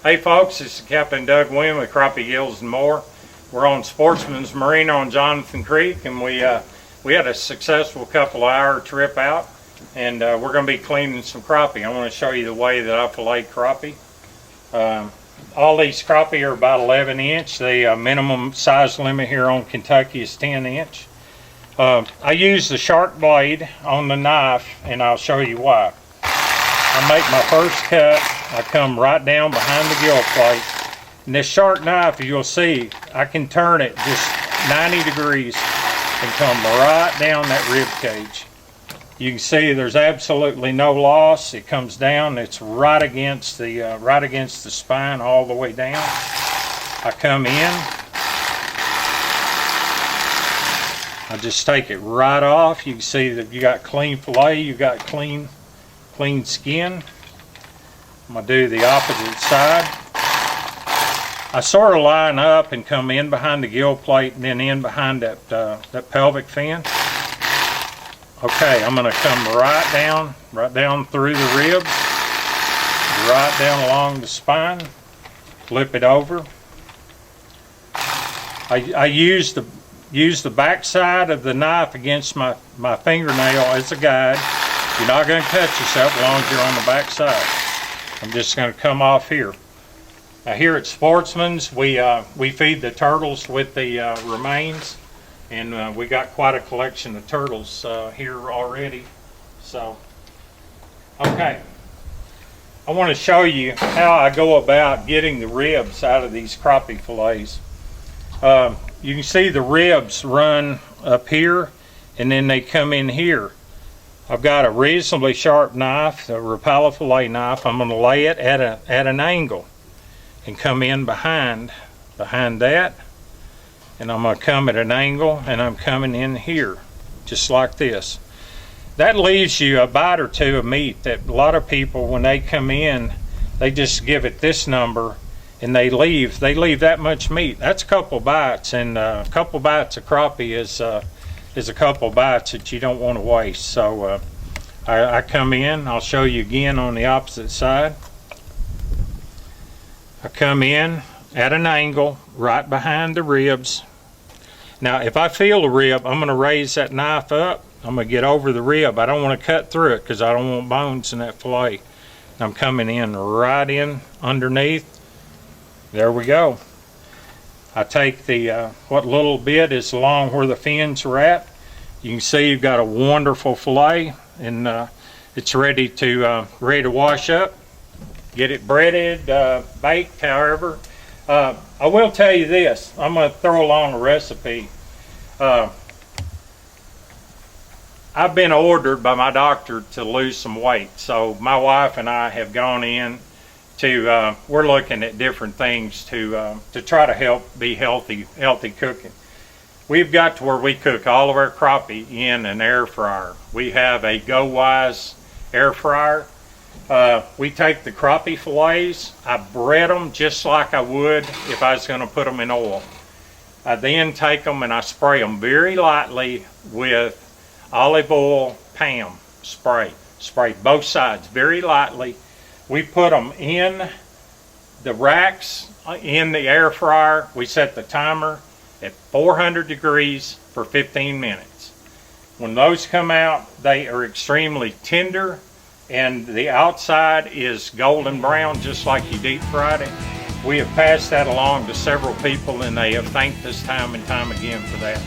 Hey folks, this is Captain Doug Wynn with Crappie Gills and More. We're on Sportsman's Marina on Jonathan Creek, and we had a successful couple of hour trip out, and we're going to be cleaning some crappie. I want to show you the way that I fillet crappie. All these crappie are about 11 inch. The minimum size limit here on Kentucky is 10 inch. I use the shark blade on the knife, and I'll show you why. I make my first cut. I come right down behind the gill plate. And this shark knife, you'll see, I can turn it just 90 degrees and come right down that rib cage. You can see there's absolutely no loss. It comes down. It's right against the spine all the way down. I come in. I just take it right off. You can see that you got clean fillet. You got clean skin. I'm going to do the opposite side. I sort of line up and come in behind the gill plate and then in behind that pelvic fin. Okay, I'm going to come right down through the ribs, right down along the spine, flip it over. I use the back side of the knife against my fingernail as a guide. You're not going to cut yourself as long as you're on the back side. I'm just going to come off here. Now here at Sportsman's, we feed the turtles with the remains, and we got quite a collection of turtles here already. So, okay, I want to show you how I go about getting the ribs out of these crappie fillets. You can see the ribs run up here, and then they come in here. I've got a reasonably sharp knife, a Rapala fillet knife. I'm going to lay it at an angle and come in behind that, and I'm going to come at an angle, and I'm coming in here just like this. That leaves you a bite or two of meat that a lot of people, when they come in, they just give it this number and they leave that much meat. That's a couple bites, and a couple bites of crappie is a couple bites that you don't want to waste. So I come in. I'll show you again on the opposite side. I come in at an angle right behind the ribs. Now if I feel the rib, I'm going to raise that knife up. I'm going to get over the rib. I don't want to cut through it because I don't want bones in that fillet. I'm coming in right in underneath. There we go. I take the what little bit is along where the fins are at. You can see you've got a wonderful fillet, and it's ready to wash up, get it breaded, baked, however. I will tell you this. I'm going to throw along a recipe. I've been ordered by my doctor to lose some weight, so my wife and I have gone in to we're looking at different things to try to help be healthy cooking. We've got to where we cook all of our crappie in an air fryer. We have a Go Wise air fryer. We take the crappie fillets, I bread them just like I would if I was going to put them in oil. I then take them and I spray them very lightly with olive oil Pam spray. Spray both sides very lightly. We put them in the racks in the air fryer. We set the timer at 400 degrees for 15 minutes. When those come out, they are extremely tender, and the outside is golden brown, just like you deep fried it. We have passed that along to several people, and they have thanked us time and time again for that.